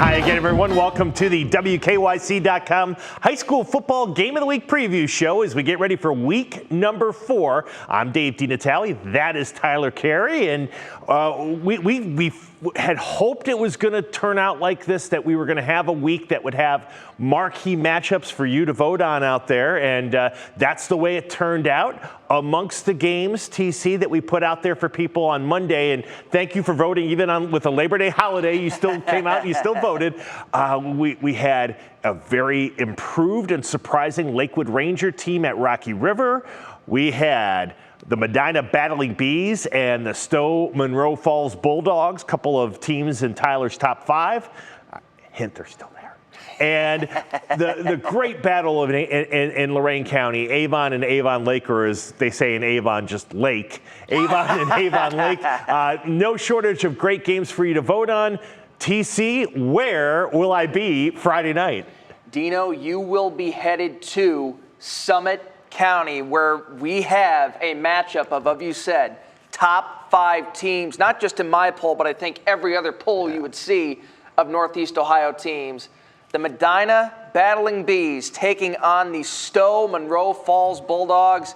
Hi again, everyone. Welcome to the WKYC.com High School Football Game of the Week preview show as we get ready for week number 4. I'm Dave DiNatale. That is Tyler Carey. And we had hoped it was going to turn out like this, that we were going to have a week that would have marquee matchups for you to vote on out there. And that's the way it turned out. Amongst the games, TC, that we put out there for people on Monday, and thank you for voting, even on with a Labor Day holiday, you still came out, you still voted. We had a very improved and surprising Lakewood Ranger team at Rocky River. We had the Medina Battling Bees and the Stow-Munroe Falls Bulldogs, couple of teams in Tyler's top 5. Hint, they're still there. And the great battle in Lorain County, Avon and Avon Lake, or as they say in Avon, just Lake. Avon and Avon Lake. No shortage of great games for you to vote on. TC, where will I be Friday night? Dino, you will be headed to Summit County, where we have a matchup of you said, top 5 teams, not just in my poll, but I think every other poll you would see of Northeast Ohio teams. The Medina Battling Bees taking on the Stow-Munroe Falls Bulldogs.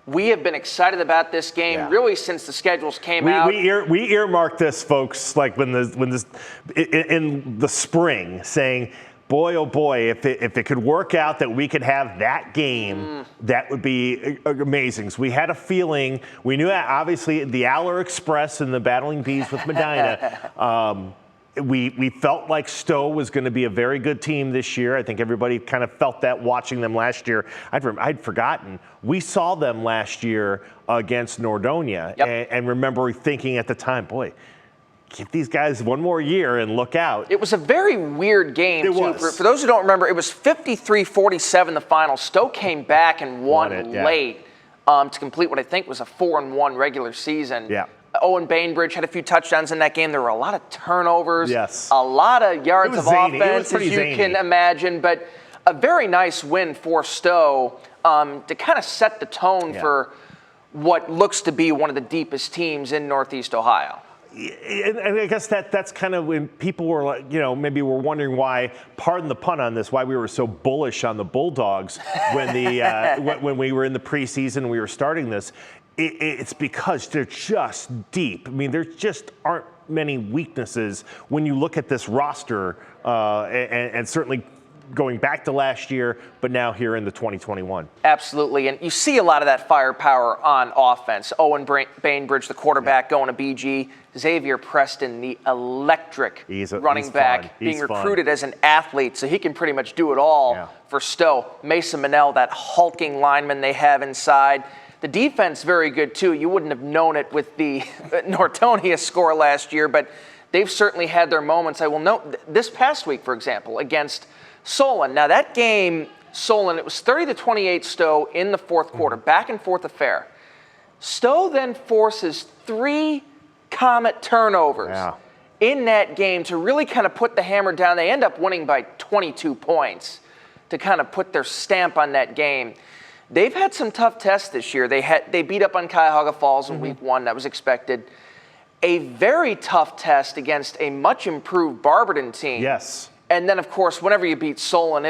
We have been excited about this game really since the schedules came out. We earmarked this, folks, like in the spring, saying, boy, oh boy, if it could work out that we could have that game, that would be amazing. So we had a feeling, we knew that obviously the Aller Express and the Battling Bees with Medina, we felt like Stowe was going to be a very good team this year. I think everybody kind of felt that watching them last year. I'd forgotten. We saw them last year against Nordonia, and remember thinking at the time, boy, give these guys one more year and look out. It was a very weird game, too. For those who don't remember, it was 53-47 the final. Stowe came back and won late to complete what I think was a 4-1 regular season. Yeah. Owen Bainbridge had a few touchdowns in that game. There were a lot of turnovers, yes, a lot of yards of zany. offense, as you can imagine. But a very nice win for Stowe to kind of set the tone for what looks to be one of the deepest teams in Northeast Ohio. And I guess that's kind of when people were like, maybe we're wondering why, pardon the pun on this, why we were so bullish on the Bulldogs when when we were in the preseason and we were starting this. It's because they're just deep. I mean, there just aren't many weaknesses when you look at this roster, and certainly going back to last year, but now here in the 2021. Absolutely, and you see a lot of that firepower on offense. Owen Bainbridge, the quarterback, going to BG. Xavier Preston, the electric running back, being recruited as an athlete, so he can pretty much do it all for Stowe. Mason Manel, that hulking lineman they have inside. The defense, very good, too. You wouldn't have known it with the Nordonia score last year, but they've certainly had their moments. I will note this past week, for example, against Solon. Now, that game, Solon, it was 30-28 Stowe in the fourth quarter, back and forth affair. Stowe then forces 3 Comet turnovers in that game to really kind of put the hammer down. They end up winning by 22 points to kind of put their stamp on that game. They've had some tough tests this year. They beat up on Cuyahoga Falls in week 1. That was expected. A very tough test against a much improved Barberton team. Yes. And then, of course, whenever you beat Solon,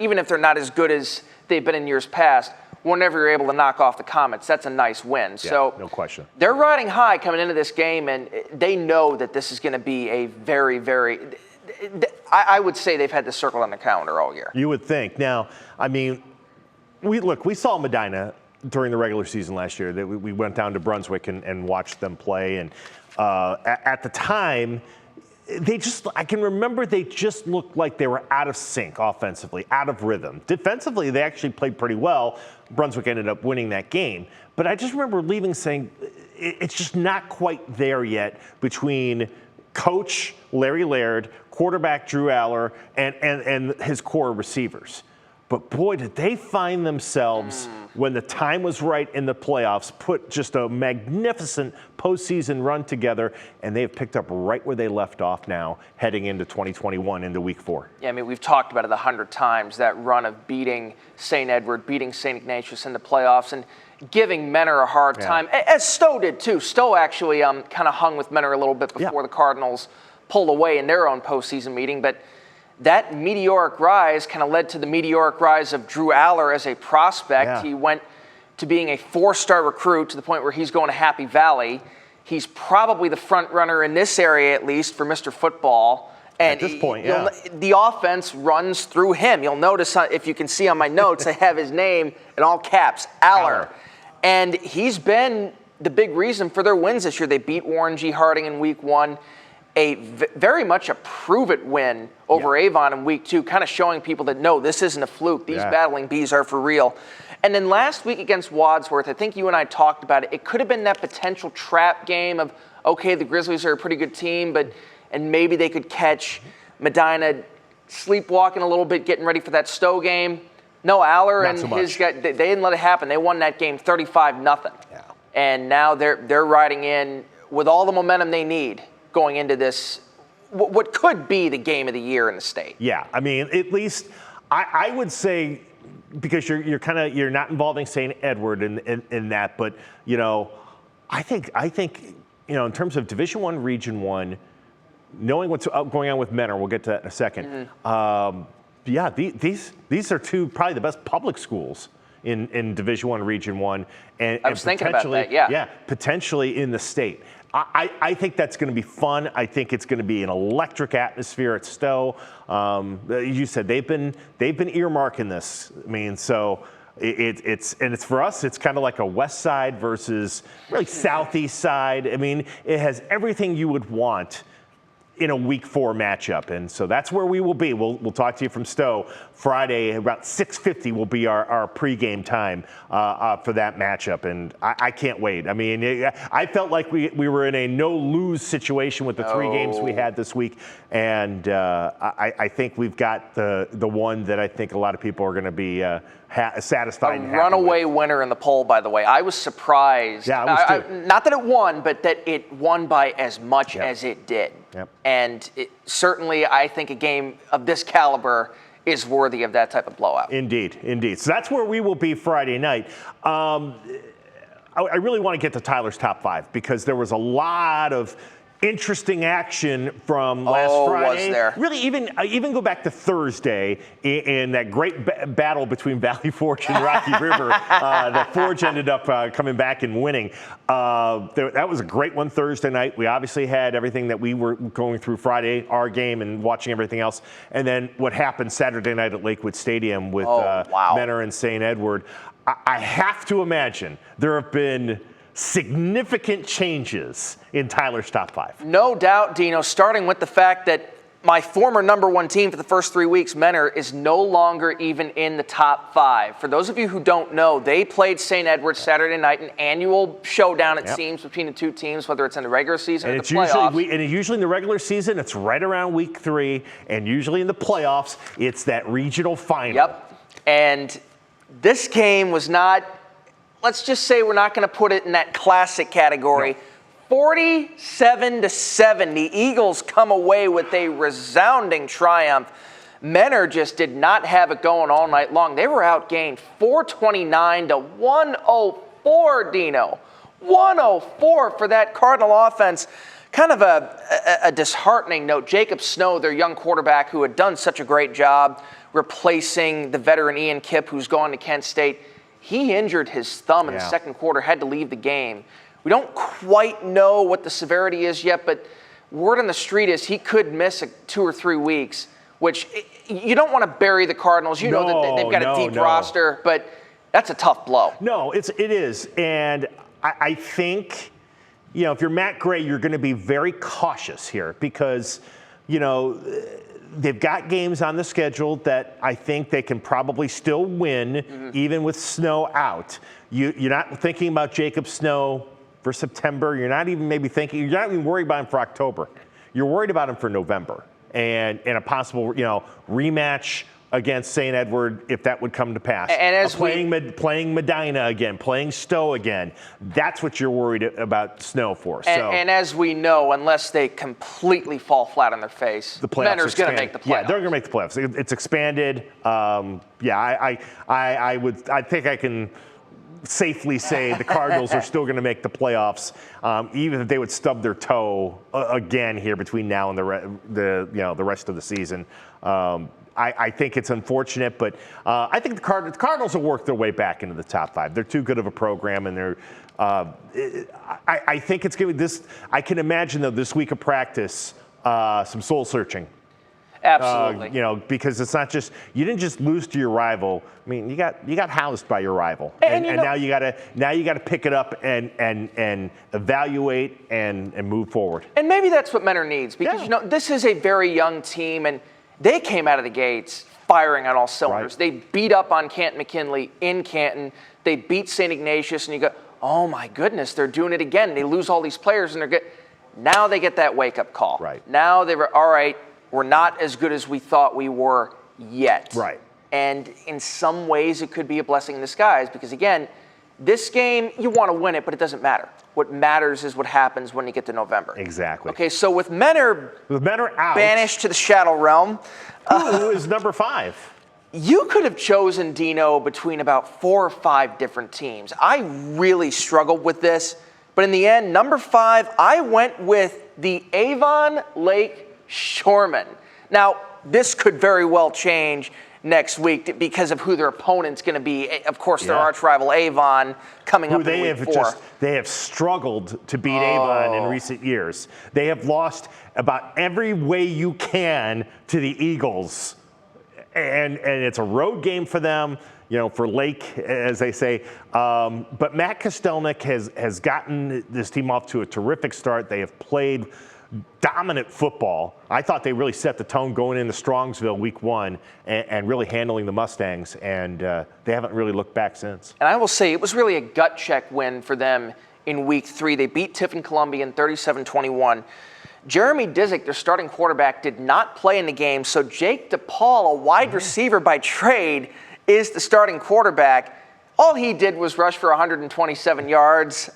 even if they're not as good as they've been in years past, whenever you're able to knock off the Comets, that's a nice win. Yeah, so no question. They're riding high coming into this game, and they know that this is going to be a very, very I would say they've had this circled on the calendar all year. You would think. Now, I mean, we saw Medina during the regular season last year. We went down to Brunswick and watched them play. And at the time, I can remember they just looked like they were out of sync offensively, out of rhythm. Defensively, they actually played pretty well. Brunswick ended up winning that game. But I just remember leaving saying it's just not quite there yet between coach Larry Laird, quarterback Drew Aller, and his core receivers. But boy, did they find themselves, when the time was right in the playoffs, put just a magnificent postseason run together, and they have picked up right where they left off now, heading into 2021, into week 4. Yeah, I mean, we've talked about it 100 times, that run of beating St. Edward, beating St. Ignatius in the playoffs, and giving Menor a hard time, as Stowe did too. Stowe actually kind of hung with Menor a little bit before the Cardinals pulled away in their own postseason meeting, but that meteoric rise kind of led to the meteoric rise of Drew Aller as a prospect. Yeah. He went to being a 4-star recruit to the point where he's going to Happy Valley. He's probably the front runner in this area, at least, for Mr. Football. And at this point, yeah. The offense runs through him. You'll notice, if you can see on my notes, I have his name in all caps, Aller. And he's been the big reason for their wins this year. They beat Warren G. Harding in week 1. Very much a prove-it win over Avon in week 2, kind of showing people that, no, this isn't a fluke. These battling bees are for real. And then last week against Wadsworth, I think you and I talked about it. It could have been that potential trap game of, okay, the Grizzlies are a pretty good team, and maybe they could catch Medina sleepwalking a little bit, getting ready for that Stowe game. No, Aller and his guy, they didn't let it happen. They won that game 35-0. Yeah. And now they're riding in with all the momentum they need going into this, what could be the game of the year in the state. Yeah, I mean, at least I would say, because you're not involving St. Edward in that, but I think in terms of Division I, Region 1, knowing what's going on with Menor, we'll get to that in a second. These are two probably the best public schools in Division I, Region 1, and I was thinking about that. Yeah, potentially in the state. I think that's going to be fun. I think it's going to be an electric atmosphere at Stowe. You said they've been earmarking this. I mean, so it's for us. It's kind of like a west side versus really southeast side. I mean, it has everything you would want in a week 4 matchup, and so that's where we will be. We'll talk to you from Stowe Friday. About 6:50 will be our pregame time for that matchup, and I can't wait. I mean, I felt like we were in a no-lose situation with the 3 games we had this week, and I think we've got the one that I think a lot of people are going to be satisfied. A runaway winner in the poll, by the way. I was surprised. Yeah, I was too. Not that it won, but that it won by as much as it did. Yep. And certainly, I think a game of this caliber is worthy of that type of blowout. Indeed. So that's where we will be Friday night. I really want to get to Tyler's top 5 because there was a lot of interesting action from last Friday. Was there? Really, even go back to Thursday in that great battle between Valley Forge and Rocky River. That Forge ended up coming back and winning. That was a great one Thursday night. We obviously had everything that we were going through Friday, our game, and watching everything else. And then what happened Saturday night at Lakewood Stadium with Menor and St. Edward. I have to imagine there have been significant changes in Tyler's top 5. No doubt, Dino, starting with the fact that my former number 1 team for the first 3 weeks, Menor, is no longer even in the top 5. For those of you who don't know, they played St. Edward Saturday night, an annual showdown, it seems, between the 2 teams, whether it's in the regular season or the playoffs. Usually in the regular season, it's right around week 3, and usually in the playoffs, it's that regional final. Yep, and this game was not, let's just say we're not going to put it in that classic category. No. 47-7, the Eagles come away with a resounding triumph. Menor just did not have it going all night long. They were outgained 429-104, Dino. 104 for that Cardinal offense. Kind of a disheartening note. Jacob Snow, their young quarterback who had done such a great job replacing the veteran Ian Kipp, who's gone to Kent State, he injured his thumb in the second quarter, had to leave the game. We don't quite know what the severity is yet, but word on the street is he could miss 2 or 3 weeks, which you don't want to bury the Cardinals. You know that they've got a deep roster, but that's a tough blow. No, it is. And I think, if you're Matt Gray, you're going to be very cautious here because, they've got games on the schedule that I think they can probably still win, even with Snow out. You're not thinking about Jacob Snow for September. You're not even worried about him for October. You're worried about him for November and a possible, rematch against St. Edward if that would come to pass. And as playing Medina again, playing Stowe again, that's what you're worried about Snow for. And as we know, unless they completely fall flat on their face, Menor's going to make the playoffs. Yeah, they're going to make the playoffs. It's expanded. I think I can safely say the Cardinals are still going to make the playoffs, even if they would stub their toe again here between now and the rest of the season. I think it's unfortunate, but I think the Cardinals will work their way back into the top 5. They're too good of a program, and they're. I think it's going to be this. I can imagine though this week of practice, some soul searching. Absolutely. Because it's not just you didn't just lose to your rival. I mean, you got housed by your rival, and now you gotta pick it up and evaluate and move forward. And maybe that's what Menor needs, because this is a very young team, and they came out of the gates firing on all cylinders. Right. They beat up on Canton McKinley in Canton. They beat St. Ignatius, and you go, oh my goodness, they're doing it again. They lose all these players, and they're good. Now they get that wake-up call. Right. Now they were all right. We're not as good as we thought we were yet. Right. And in some ways, it could be a blessing in disguise because, again, this game, you want to win it, but it doesn't matter. What matters is what happens when you get to November. Exactly. Okay, so with Menor out, banished to the Shadow Realm. Who is number 5? You could have chosen, Dino, between about 4 or 5 different teams. I really struggled with this, but in the end, number 5, I went with the Avon Lake Shoremen. Now, this could very well change next week because of who their opponent's going to be. Of course, their arch rival Avon coming up in week 4. They have struggled to beat Avon in recent years. They have lost about every way you can to the Eagles, and it's a road game for them. For Lake, as they say. But Matt Kostelnik has gotten this team off to a terrific start. They have played dominant football. I thought they really set the tone going into Strongsville week 1 and really handling the Mustangs, and they haven't really looked back since. And I will say it was really a gut check win for them in week 3. They beat Tiffin Columbian 37-21. Jeremy Disick, their starting quarterback, did not play in the game, so Jake DePaul, a wide receiver by trade, is the starting quarterback. All he did was rush for 127 yards.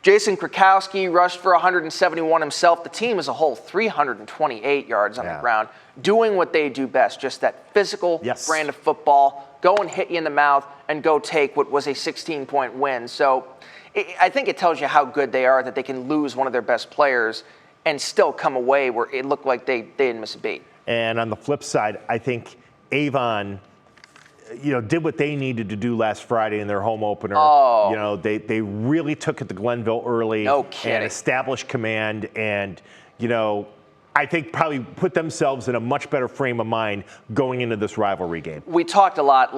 Jason Krakowski rushed for 171 himself. The team as a whole, 328 yards on the ground, doing what they do best, just that physical brand of football, go and hit you in the mouth and go take what was a 16-point win. So I think it tells you how good they are that they can lose one of their best players and still come away where it looked like they didn't miss a beat. And on the flip side, I think Avon did what they needed to do last Friday in their home opener. They really took it to Glenville early and established command, and I think probably put themselves in a much better frame of mind going into this rivalry game. We talked a lot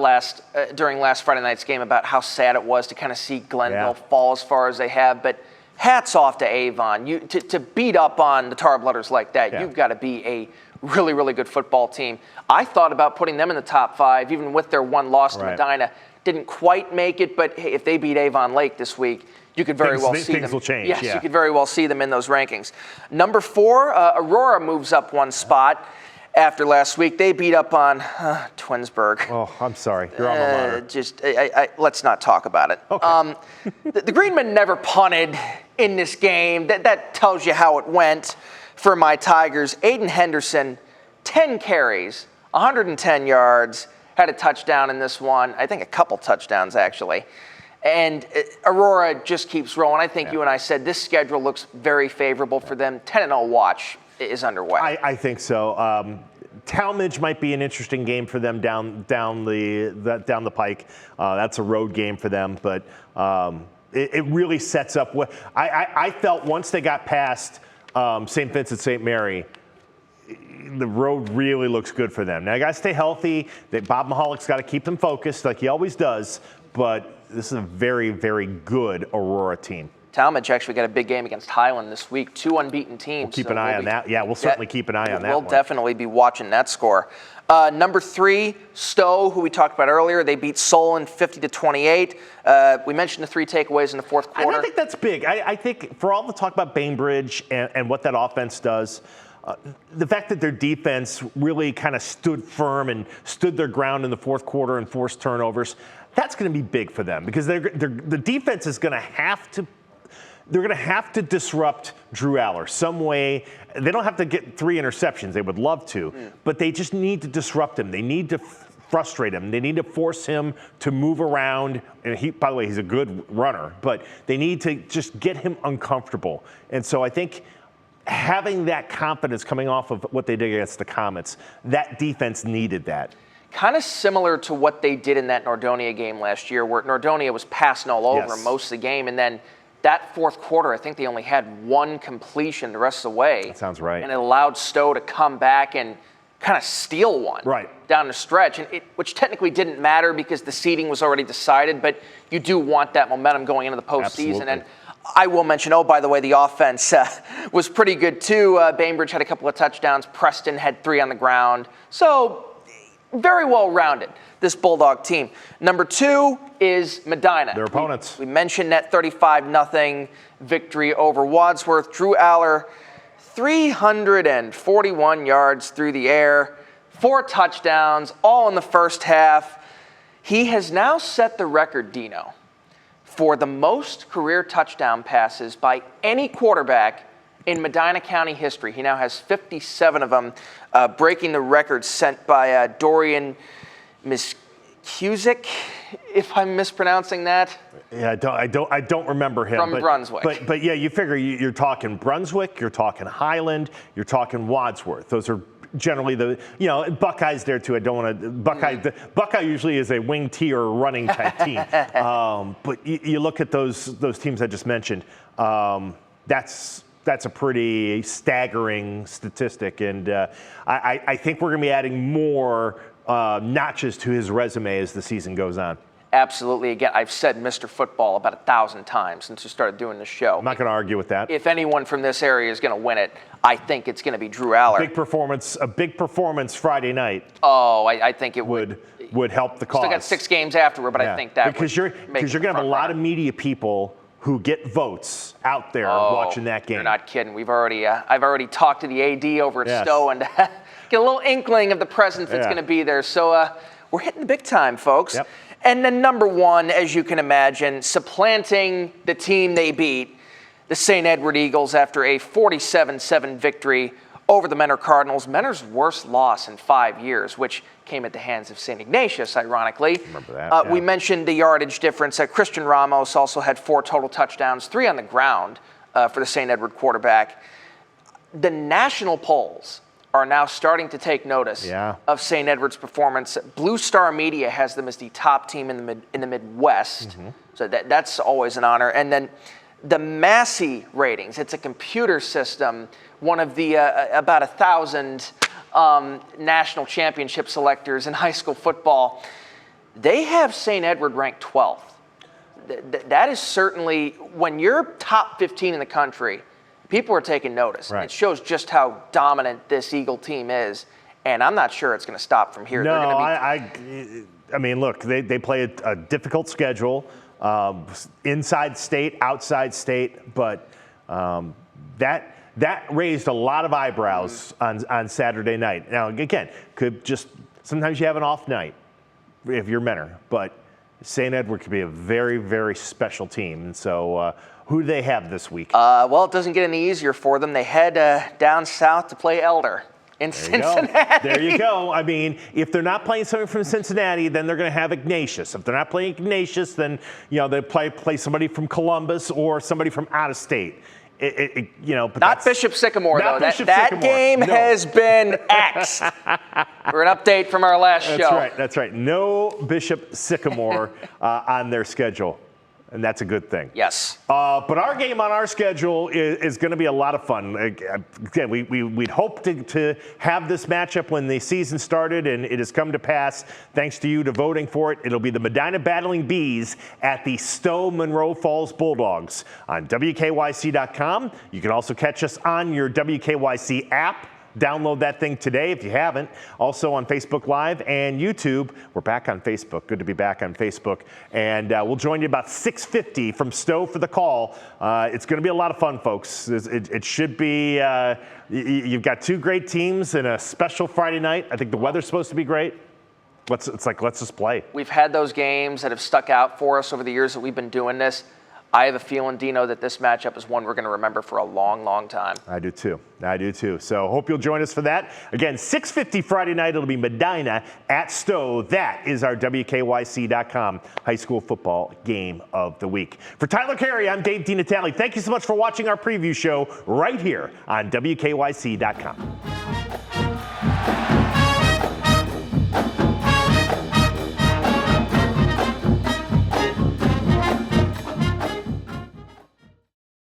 during last Friday night's game about how sad it was to kind of see Glenville fall as far as they have, but hats off to Avon. To beat up on the Tar Blooders like that, you've got to be a really, really good football team. I thought about putting them in the top 5, even with their one loss to Medina. Didn't quite make it, but hey, if they beat Avon Lake this week, you could very well see them. Things will change. Yes, you could very well see them in those rankings. Number 4, Aurora moves up 1 spot after last week. They beat up on Twinsburg. Oh, I'm sorry. Your alma mater. Let's not talk about it. Okay. The Greenmen never punted in this game. That tells you how it went for my Tigers. Aiden Henderson, 10 carries, 110 yards, had a touchdown in this one. I think a couple touchdowns, actually. And Aurora just keeps rolling. I think you and I said this schedule looks very favorable for them. 10-0 watch is underway. I think so. Talmadge might be an interesting game for them down the pike. That's a road game for them, but it really sets up what I felt once they got past St. Vincent St. Mary. The road really looks good for them. Now, you got to stay healthy. Bob Mahalik got to keep them focused like he always does, but this is a very, very good Aurora team. Talmadge actually got a big game against Highland this week. 2 unbeaten teams. We'll keep an eye on that. Yeah, we'll certainly keep an eye on that. We'll definitely be watching that score. Number 3, Stowe, who we talked about earlier. They beat Solon 50-28. We mentioned the 3 takeaways in the fourth quarter. I think that's big. I think for all the talk about Bainbridge and what that offense does, the fact that their defense really kind of stood firm and stood their ground in the fourth quarter and forced turnovers, that's going to be big for them because the defense is going to have to. They're going to have to disrupt Drew Aller some way. They don't have to get 3 interceptions. They would love to, but they just need to disrupt him. They need to frustrate him. They need to force him to move around. And by the way, he's a good runner, but they need to just get him uncomfortable. And so I think having that confidence coming off of what they did against the Comets, that defense needed that. Kind of similar to what they did in that Nordonia game last year, where Nordonia was passing all over most of the game, and then that fourth quarter, I think they only had one completion the rest of the way. That sounds right. And it allowed Stowe to come back and kind of steal one down the stretch, and which technically didn't matter because the seeding was already decided, but you do want that momentum going into the postseason. And I will mention, by the way, the offense was pretty good too. Bainbridge had a couple of touchdowns. Preston had 3 on the ground. So very well-rounded, this Bulldog team. Number 2 is Medina. Their opponents. We mentioned that 35-0 victory over Wadsworth. Drew Aller, 341 yards through the air, 4 touchdowns, all in the first half. He has now set the record, Dino, for the most career touchdown passes by any quarterback in Medina County history. He now has 57 of them, breaking the record set by Dorian Miscusic, if I'm mispronouncing that. Yeah, I don't remember him. From Brunswick. But yeah, you figure you're talking Brunswick, you're talking Highland, you're talking Wadsworth. Those are generally the, Buckeyes there too. I don't want to, Buckeye usually is a wing T or a running type team. But you look at those teams I just mentioned, that's a pretty staggering statistic. And I think we're going to be adding more notches to his resume as the season goes on. Absolutely. Again, I've said Mr. Football about 1,000 times since we started doing this show. I'm not going to argue with that. If anyone from this area is going to win it, I think it's going to be Drew Aller. A big performance Friday night. Oh, I think it would help the cause. Still got 6 games afterward, but I think that because you're going to have a lot of media people who get votes out there watching that game. You're not kidding. I've already talked to the AD over at Stowe and get a little inkling of the presence that's going to be there. So we're hitting the big time, folks. Yep. And then number 1, as you can imagine, supplanting the team they beat, the St. Edward Eagles, after a 47-7 victory over the Menor Cardinals. Menor's worst loss in 5 years, which came at the hands of St. Ignatius, ironically. Remember that. We mentioned the yardage difference. Christian Ramos also had 4 total touchdowns, 3 on the ground for the St. Edward quarterback. The national polls are now starting to take notice of St. Edward's performance. Blue Star Media has them as the top team in the Midwest, so that's always an honor. And then the Massey ratings, it's a computer system, one of the about 1,000 national championship selectors in high school football. They have St. Edward ranked 12th. That is certainly, when you're top 15 in the country, people are taking notice. Right. It shows just how dominant this Eagle team is, and I'm not sure it's going to stop from here. No, I mean, look, they play a difficult schedule, inside state, outside state, but that raised a lot of eyebrows on Saturday night. Now, again, sometimes you have an off night if you're Menor, but St. Edward could be a very, very special team, and so. Who do they have this week? Well, it doesn't get any easier for them. They head down south to play Elder in Cincinnati. There you go. I mean, if they're not playing somebody from Cincinnati, then they're going to have Ignatius. If they're not playing Ignatius, then they play somebody from Columbus or somebody from out of state. But not Bishop Sycamore, though. That Sycamore. Game has been X'd. For an update from our last show. That's right. No Bishop Sycamore on their schedule. And that's a good thing. Yes. But our game on our schedule is going to be a lot of fun. Again, we'd hoped to have this matchup when the season started, and it has come to pass thanks to you to voting for it. It'll be the Medina Battling Bees at the Stow-Munroe Falls Bulldogs on WKYC.com. You can also catch us on your WKYC app. Download that thing today if you haven't. Also on Facebook Live and YouTube. We're back on Facebook. Good to be back on Facebook. And we'll join you about 6:50 from Stowe for the call. It's going to be a lot of fun, folks. It should be. You've got 2 great teams and a special Friday night. I think the weather's supposed to be great. Let's just play. We've had those games that have stuck out for us over the years that we've been doing this. I have a feeling, Dino, that this matchup is one we're going to remember for a long, long time. I do too. So hope you'll join us for that. Again, 6:50 Friday night, it'll be Medina at Stowe. That is our WKYC.com high school football game of the week. For Tyler Carey, I'm Dave DiNatale. Thank you so much for watching our preview show right here on WKYC.com.